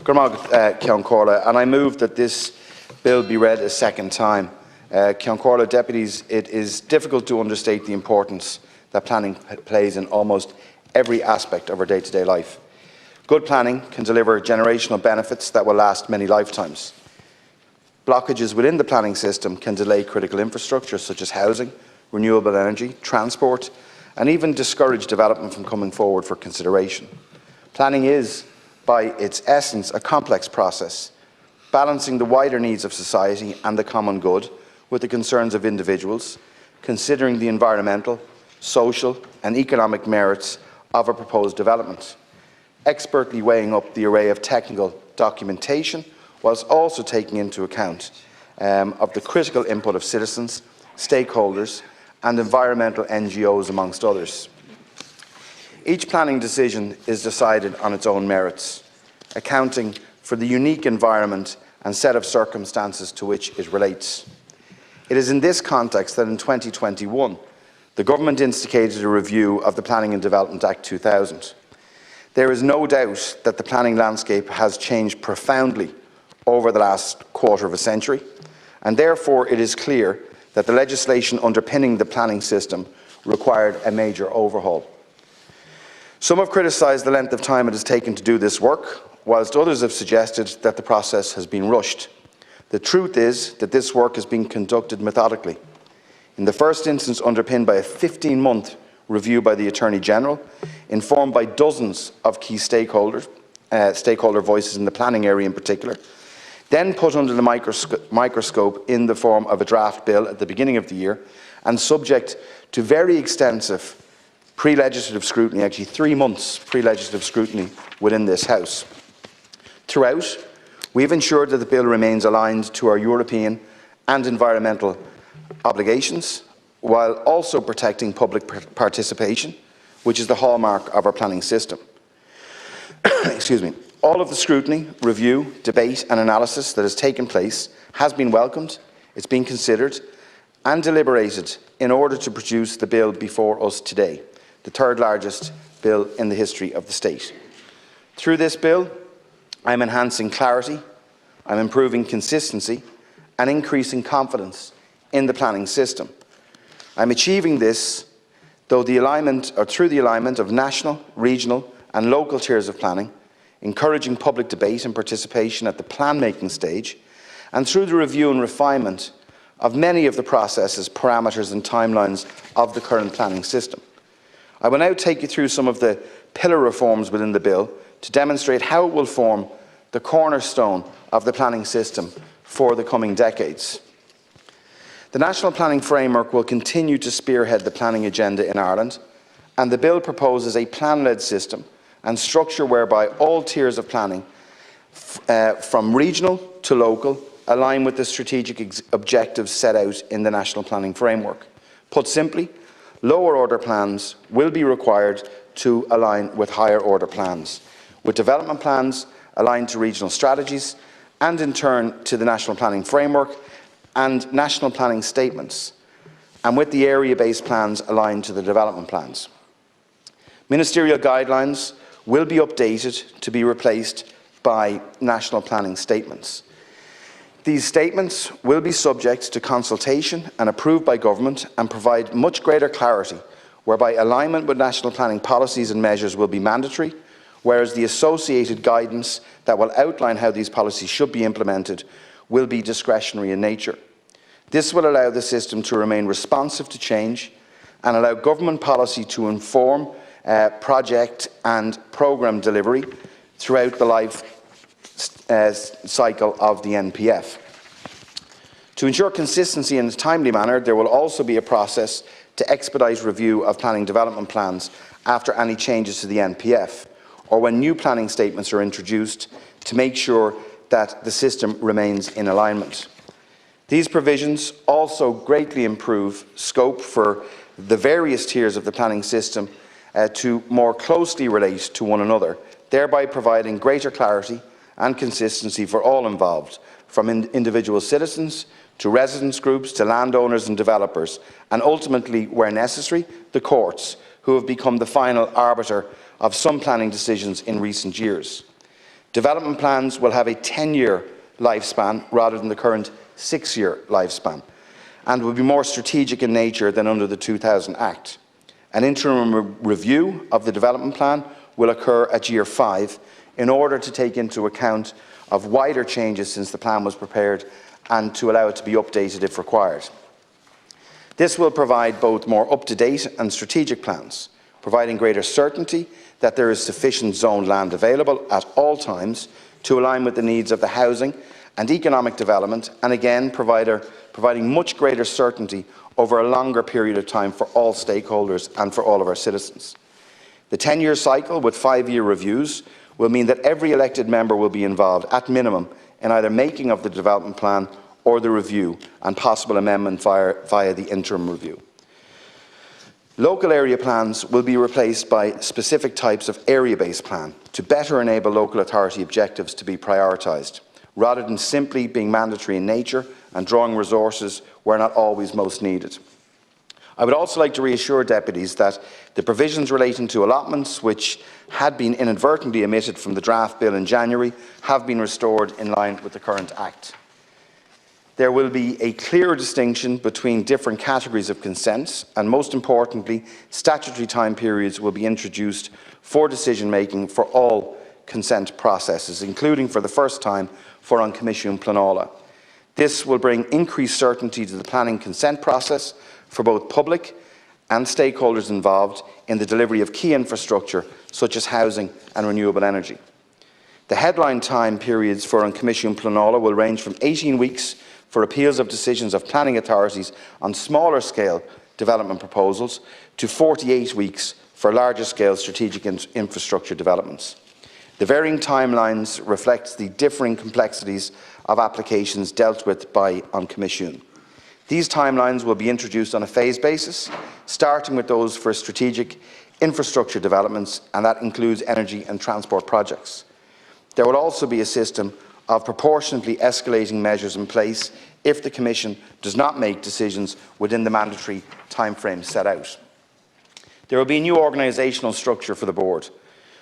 Ceann Comhairle, and I move that this bill be read a second time. Ceann Comhairle, deputies, it is difficult to understate the importance that planning plays in almost every aspect of our day-to-day life. Good planning can deliver generational benefits that will last many lifetimes. Blockages within the planning system can delay critical infrastructure such as housing, renewable energy, transport, and even discourage development from coming forward for consideration. Planning is, by its essence, a complex process, balancing the wider needs of society and the common good with the concerns of individuals, considering the environmental, social and economic merits of a proposed development, expertly weighing up the array of technical documentation whilst also taking into account of the critical input of citizens, stakeholders and environmental NGOs amongst others. Each planning decision is decided on its own merits, accounting for the unique environment and set of circumstances to which it relates. It is in this context that in 2021, the Government instigated a review of the Planning and Development Act 2000. There is no doubt that the planning landscape has changed profoundly over the last quarter of a century, and therefore it is clear that the legislation underpinning the planning system required a major overhaul. Some have criticised the length of time it has taken to do this work, whilst others have suggested that the process has been rushed. The truth is that this work has been conducted methodically. In the first instance, underpinned by a 15-month review by the Attorney-General, informed by dozens of key stakeholder voices in the planning area in particular, then put under the microscope in the form of a draft bill at the beginning of the year, and subject to very extensive pre-legislative scrutiny, actually 3 months pre-legislative scrutiny within this House. Throughout, we have ensured that the bill remains aligned to our European and environmental obligations, while also protecting public participation, which is the hallmark of our planning system. Excuse me. All of the scrutiny, review, debate and analysis that has taken place has been welcomed, it's been considered and deliberated in order to produce the bill before us today, the third largest bill in the history of the state. Through this bill, I'm enhancing clarity, I'm improving consistency and increasing confidence in the planning system. I'm achieving this through the alignment of national, regional and local tiers of planning, encouraging public debate and participation at the plan-making stage, and through the review and refinement of many of the processes, parameters and timelines of the current planning system. I will now take you through some of the pillar reforms within the bill to demonstrate how it will form the cornerstone of the planning system for the coming decades. The National Planning Framework will continue to spearhead the planning agenda in Ireland, and the bill proposes a plan-led system and structure whereby all tiers of planning, from regional to local, align with the strategic objectives set out in the National Planning Framework. Put simply, lower order plans will be required to align with higher order plans, with development plans aligned to regional strategies and in turn to the National Planning Framework and national planning statements, and with the area-based plans aligned to the development plans. Ministerial guidelines will be updated to be replaced by national planning statements. These statements will be subject to consultation and approved by government and provide much greater clarity, whereby alignment with national planning policies and measures will be mandatory, whereas the associated guidance that will outline how these policies should be implemented will be discretionary in nature. This will allow the system to remain responsive to change and allow government policy to inform project and programme delivery throughout the life cycle of the NPF. To ensure consistency in a timely manner, there will also be a process to expedite review of planning development plans after any changes to the NPF, or when new planning statements are introduced, to make sure that the system remains in alignment. These provisions also greatly improve scope for the various tiers of the planning system to more closely relate to one another, thereby providing greater clarity and consistency for all involved, from individual citizens to residents groups to landowners and developers, and ultimately, where necessary, the courts, who have become the final arbiter of some planning decisions in recent years. Development plans will have a 10-year lifespan rather than the current 6-year lifespan, and will be more strategic in nature than under the 2000 Act. An interim review of the development plan will occur at year 5 in order to take into account of wider changes since the plan was prepared and to allow it to be updated if required. This will provide both more up-to-date and strategic plans, providing greater certainty that there is sufficient zoned land available at all times to align with the needs of the housing and economic development, and again providing much greater certainty over a longer period of time for all stakeholders and for all of our citizens. The 10-year cycle with 5-year reviews will mean that every elected member will be involved at minimum in either making of the development plan or the review and possible amendment via the interim review. Local area plans will be replaced by specific types of area-based plan to better enable local authority objectives to be prioritised, rather than simply being mandatory in nature and drawing resources where not always most needed. I would also like to reassure deputies that the provisions relating to allotments, which had been inadvertently omitted from the draft bill in January, have been restored in line with the current Act. There will be a clear distinction between different categories of consents, and most importantly, statutory time periods will be introduced for decision-making for all consent processes, including for the first time for An Comisiún Pleanála. This will bring increased certainty to the planning consent process for both public and stakeholders involved in the delivery of key infrastructure such as housing and renewable energy. The headline time periods for An Comisiún Pleanála will range from 18 weeks for appeals of decisions of planning authorities on smaller scale development proposals to 48 weeks for larger scale strategic infrastructure developments. The varying timelines reflect the differing complexities of applications dealt with by An Comisiún. These timelines will be introduced on a phased basis, starting with those for strategic infrastructure developments, and that includes energy and transport projects. There will also be a system of proportionately escalating measures in place if the Commission does not make decisions within the mandatory timeframe set out. There will be a new organisational structure for the Board,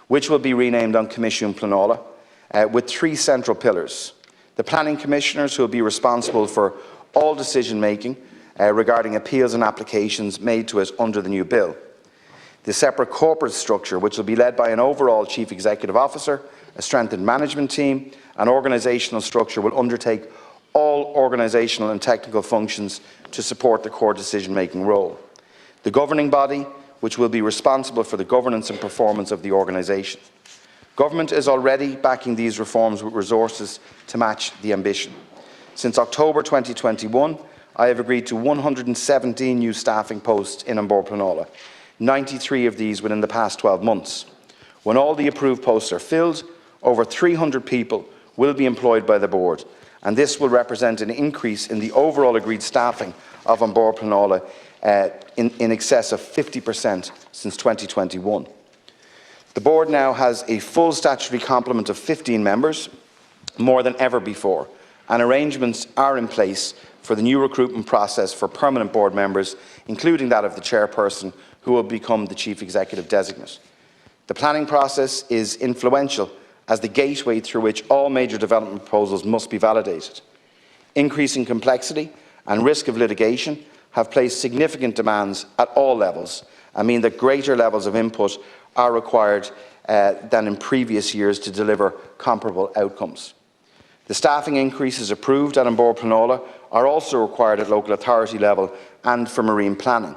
which will be renamed An Comisiún Pleanála, with 3 central pillars. The Planning Commissioners, who will be responsible for all decision-making regarding appeals and applications made to it under the new bill. The separate corporate structure, which will be led by an overall Chief Executive Officer, a strengthened management team. An organisational structure will undertake all organisational and technical functions to support the core decision-making role. The governing body, which will be responsible for the governance and performance of the organisation. Government is already backing these reforms with resources to match the ambition. Since October 2021, I have agreed to 117 new staffing posts in An Bord Pleanála, 93 of these within the past 12 months. When all the approved posts are filled, over 300 people will be employed by the Board, and this will represent an increase in the overall agreed staffing of An Bord Pleanála in excess of 50% since 2021. The Board now has a full statutory complement of 15 members, more than ever before, and arrangements are in place for the new recruitment process for permanent Board members, including that of the Chairperson, who will become the Chief Executive Designate. The planning process is influential as the gateway through which all major development proposals must be validated. Increasing complexity and risk of litigation have placed significant demands at all levels and mean that greater levels of input are required than in previous years to deliver comparable outcomes. The staffing increases approved at An Bord Pleanála are also required at local authority level and for marine planning,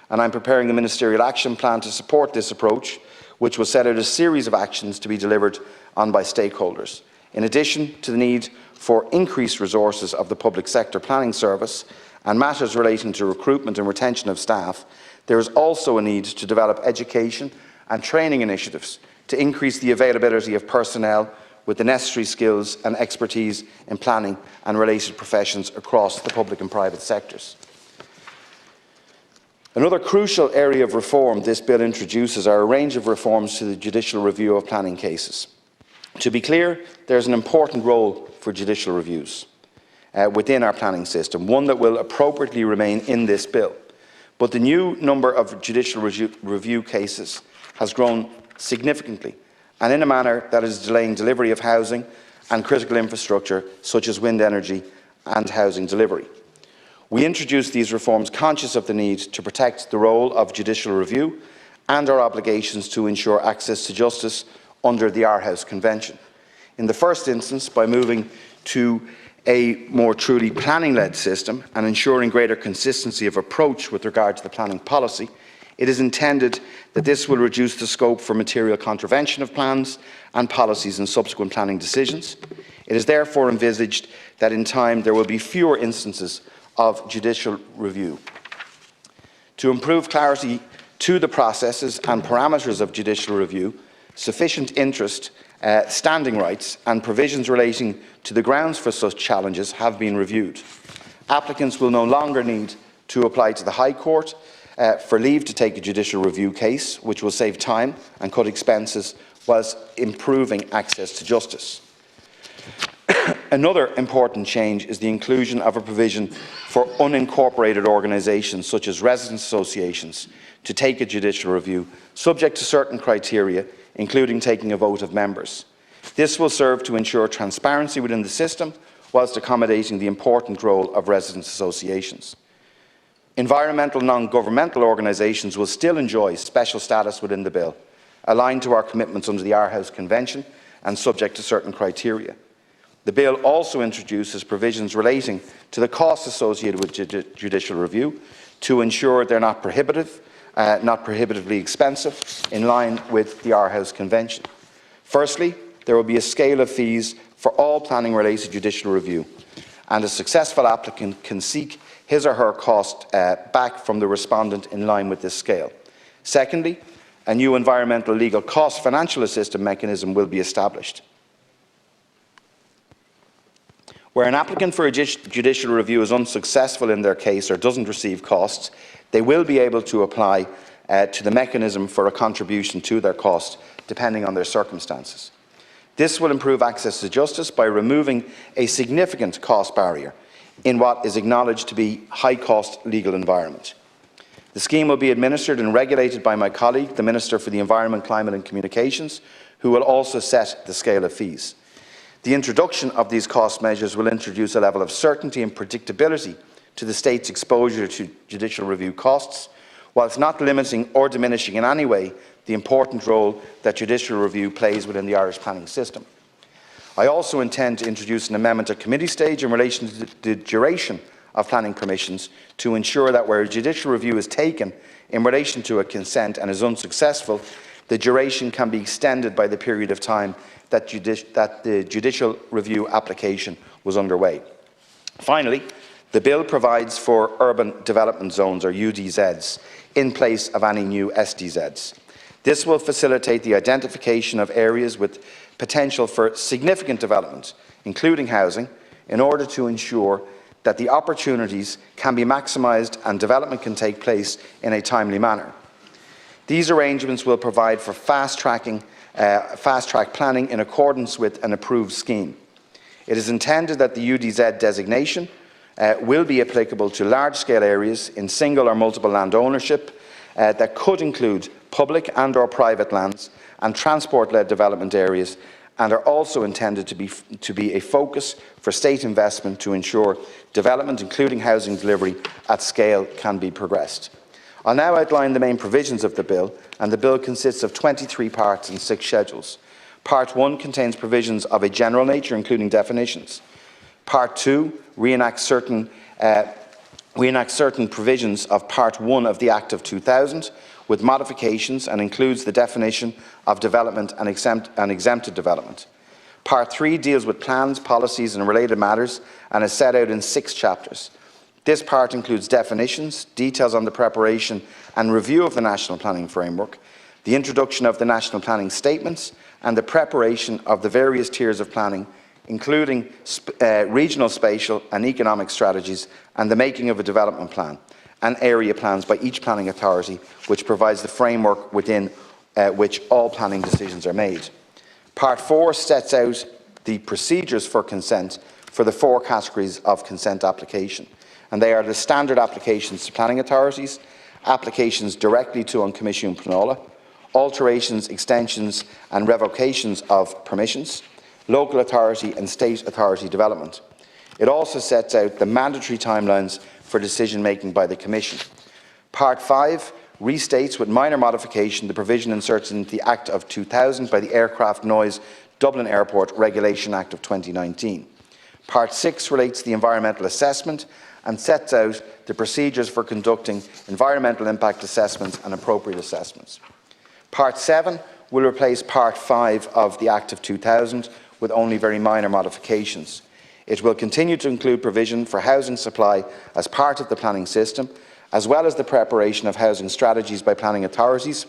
and I'm preparing a ministerial action plan to support this approach, which will set out a series of actions to be delivered on by stakeholders. In addition to the need for increased resources of the Public Sector Planning Service and matters relating to recruitment and retention of staff, there is also a need to develop education and training initiatives to increase the availability of personnel with the necessary skills and expertise in planning and related professions across the public and private sectors. Another crucial area of reform this bill introduces are a range of reforms to the judicial review of planning cases. To be clear, there is an important role for judicial reviews within our planning system, one that will appropriately remain in this bill. But the new number of judicial review cases has grown significantly, and in a manner that is delaying delivery of housing and critical infrastructure such as wind energy and housing delivery. We introduced these reforms conscious of the need to protect the role of judicial review and our obligations to ensure access to justice under the Aarhus Convention. In the first instance, by moving to a more truly planning-led system and ensuring greater consistency of approach with regard to the planning policy, it is intended that this will reduce the scope for material contravention of plans and policies in subsequent planning decisions. It is therefore envisaged that in time there will be fewer instances of judicial review. To improve clarity to the processes and parameters of judicial review, sufficient interest, standing rights and provisions relating to the grounds for such challenges have been reviewed. Applicants will no longer need to apply to the High Court for leave to take a judicial review case, which will save time and cut expenses whilst improving access to justice. Another important change is the inclusion of a provision for unincorporated organisations such as residents' associations to take a judicial review, subject to certain criteria, including taking a vote of members. This will serve to ensure transparency within the system whilst accommodating the important role of residents' associations. Environmental non-governmental organisations will still enjoy special status within the bill, aligned to our commitments under the Aarhus Convention and subject to certain criteria. The bill also introduces provisions relating to the costs associated with judicial review to ensure they're not prohibitive, not prohibitively expensive, in line with the Aarhus Convention. Firstly, there will be a scale of fees for all planning-related judicial review, and a successful applicant can seek his or her cost back from the respondent in line with this scale. Secondly, a new environmental legal cost financial assistance mechanism will be established. Where an applicant for a judicial review is unsuccessful in their case or doesn't receive costs, they will be able to apply to the mechanism for a contribution to their cost, depending on their circumstances. This will improve access to justice by removing a significant cost barrier in what is acknowledged to be high-cost legal environment. The scheme will be administered and regulated by my colleague, the Minister for the Environment, Climate and Communications, who will also set the scale of fees. The introduction of these cost measures will introduce a level of certainty and predictability to the state's exposure to judicial review costs, whilst not limiting or diminishing in any way the important role that judicial review plays within the Irish planning system. I also intend to introduce an amendment at committee stage in relation to the duration of planning permissions to ensure that where a judicial review is taken in relation to a consent and is unsuccessful, the duration can be extended by the period of time that the judicial review application was underway. Finally, the bill provides for urban development zones, or UDZs, in place of any new SDZs. This will facilitate the identification of areas with potential for significant development, including housing, in order to ensure that the opportunities can be maximised and development can take place in a timely manner. These arrangements will provide for fast-track planning in accordance with an approved scheme. It is intended that the UDZ designation will be applicable to large-scale areas in single or multiple land ownership that could include public and/or private lands and transport-led development areas, and are also intended to be a focus for state investment to ensure development, including housing delivery, at scale can be progressed. I'll now outline the main provisions of the bill, and the bill consists of 23 parts and 6 schedules. Part 1 contains provisions of a general nature, including definitions. Part 2 reenacts certain provisions of Part 1 of the Act of 2000, with modifications, and includes the definition of development and exempted development. Part 3 deals with plans, policies and related matters, and is set out in 6 chapters. This part includes definitions, details on the preparation and review of the National Planning Framework, the introduction of the National Planning Statements, and the preparation of the various tiers of planning, including regional, spatial and economic strategies, and the making of a development plan and area plans by each planning authority, which provides the framework within which all planning decisions are made. Part 4 sets out the procedures for consent for the 4 categories of consent application, and they are the standard applications to planning authorities, applications directly to An Comisiún Pleanála, alterations, extensions and revocations of permissions, local authority and state authority development. It also sets out the mandatory timelines for decision-making by the Commission. Part 5 restates with minor modification the provision inserted into the Act of 2000 by the Aircraft Noise Dublin Airport Regulation Act of 2019. Part 6 relates to the environmental assessment and sets out the procedures for conducting environmental impact assessments and appropriate assessments. Part 7 will replace Part 5 of the Act of 2000 with only very minor modifications. It will continue to include provision for housing supply as part of the planning system, as well as the preparation of housing strategies by planning authorities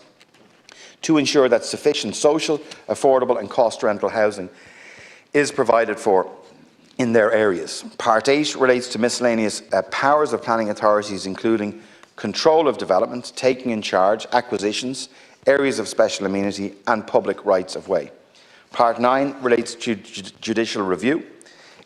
to ensure that sufficient social, affordable and cost rental housing is provided for in their areas. Part 8 relates to miscellaneous powers of planning authorities, including control of development, taking in charge, acquisitions, areas of special amenity and public rights of way. Part 9 relates to judicial review.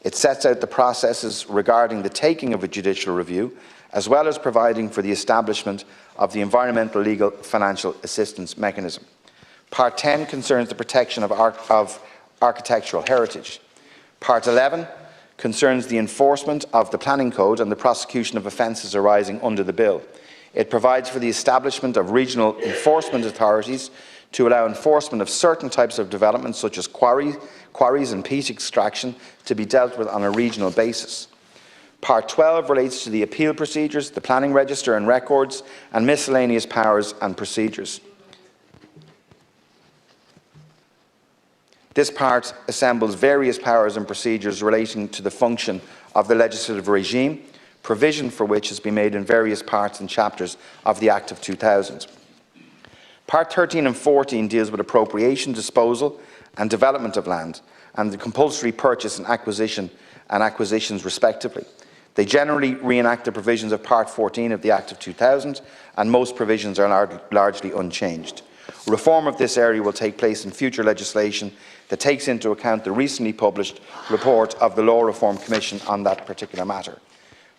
It sets out the processes regarding the taking of a judicial review, as well as providing for the establishment of the Environmental Legal Financial Assistance Mechanism. Part 10 concerns the protection of architectural heritage. Part 11 concerns the enforcement of the Planning Code and the prosecution of offences arising under the bill. It provides for the establishment of regional enforcement authorities to allow enforcement of certain types of developments, such as quarries and peat extraction, to be dealt with on a regional basis. Part 12 relates to the appeal procedures, the planning register and records, and miscellaneous powers and procedures. This part assembles various powers and procedures relating to the function of the legislative regime, provision for which has been made in various parts and chapters of the Act of 2000. Part 13 and 14 deals with appropriation, disposal and development of land, and the compulsory purchase and acquisitions respectively. They generally reenact the provisions of Part 14 of the Act of 2000, and most provisions are largely unchanged. Reform of this area will take place in future legislation that takes into account the recently published report of the Law Reform Commission on that particular matter.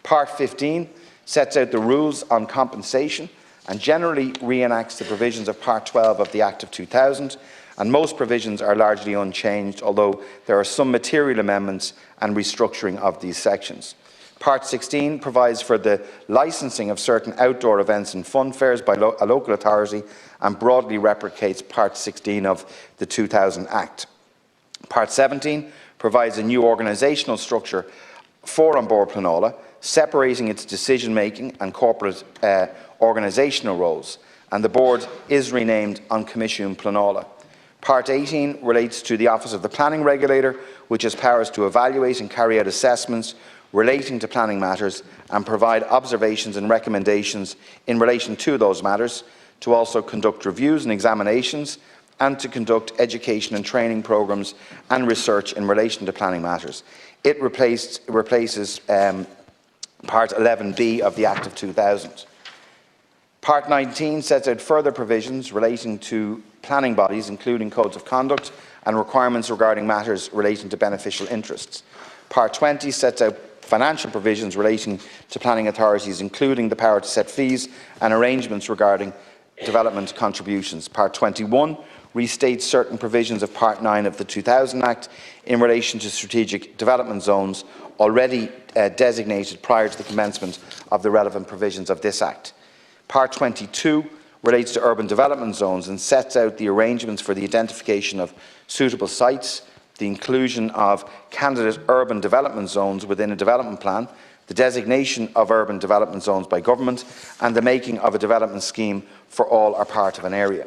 Part 15 sets out the rules on compensation and generally reenacts the provisions of Part 12 of the Act of 2000, and most provisions are largely unchanged, although there are some material amendments and restructuring of these sections. Part 16 provides for the licensing of certain outdoor events and fun fairs by a local authority and broadly replicates Part 16 of the 2000 Act. Part 17 provides a new organisational structure for An Bord Pleanála, separating its decision-making and corporate organisational roles, and the board is renamed An Comisiún Pleanála. Part 18 relates to the Office of the Planning Regulator, which has powers to evaluate and carry out assessments relating to planning matters and provide observations and recommendations in relation to those matters, to also conduct reviews and examinations, and to conduct education and training programmes and research in relation to planning matters. It replaces Part 11b of the Act of 2000. Part 19 sets out further provisions relating to planning bodies, including codes of conduct and requirements regarding matters relating to beneficial interests. Part 20 sets out financial provisions relating to planning authorities, including the power to set fees and arrangements regarding development contributions. Part 21 restates certain provisions of Part 9 of the 2000 Act in relation to strategic development zones already designated prior to the commencement of the relevant provisions of this Act. Part 22 relates to urban development zones and sets out the arrangements for the identification of suitable sites, the inclusion of candidate urban development zones within a development plan, the designation of urban development zones by government, and the making of a development scheme for all or part of an area.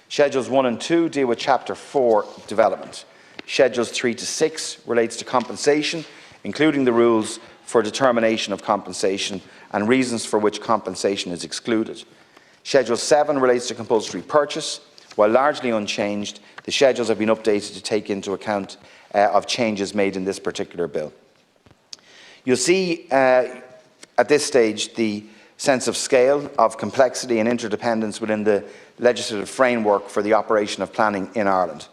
Schedules 1 and 2 deal with Chapter 4, Development. Schedules 3 to 6 relates to compensation, including the rules for determination of compensation and reasons for which compensation is excluded. Schedule 7 relates to compulsory purchase. While largely unchanged, the schedules have been updated to take into account of changes made in this particular bill. You'll see at this stage the sense of scale, of complexity and interdependence within the legislative framework for the operation of planning in Ireland.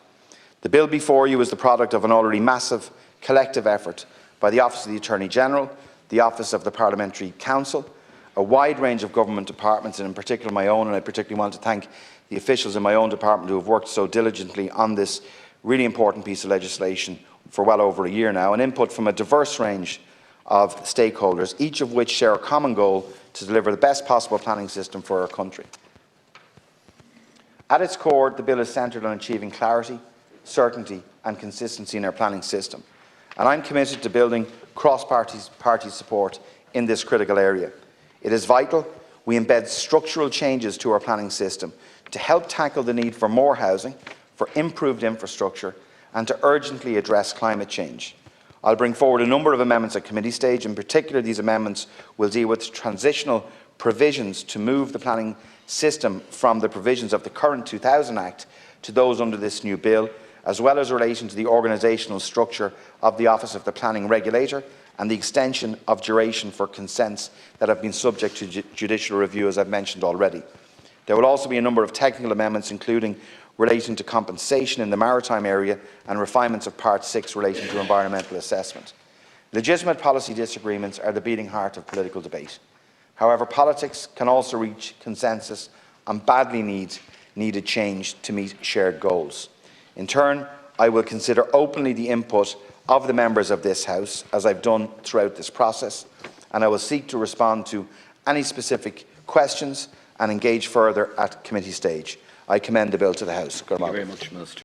The bill before you is the product of an already massive collective effort by the Office of the Attorney-General, the Office of the Parliamentary Counsel, a wide range of government departments, and in particular my own, and I particularly want to thank the officials in my own department who have worked so diligently on this really important piece of legislation for well over a year now, and input from a diverse range of stakeholders, each of which share a common goal to deliver the best possible planning system for our country. At its core, the bill is centred on achieving clarity, certainty and consistency in our planning system, and I'm committed to building cross-party support in this critical area. It is vital we embed structural changes to our planning system to help tackle the need for more housing, for improved infrastructure and to urgently address climate change. I'll bring forward a number of amendments at committee stage. In particular, these amendments will deal with transitional provisions to move the planning system from the provisions of the current 2000 Act to those under this new bill, as well as relating to the organisational structure of the Office of the Planning Regulator and the extension of duration for consents that have been subject to judicial review, as I've mentioned already. There will also be a number of technical amendments, including relating to compensation in the maritime area and refinements of Part 6 relating to environmental assessment. Legitimate policy disagreements are the beating heart of political debate. However, politics can also reach consensus on badly needed change to meet shared goals. In turn, I will consider openly the input of the members of this House, as I've done throughout this process, and I will seek to respond to any specific questions and engage further at committee stage. I commend the bill to the House. Thank you very much, Minister.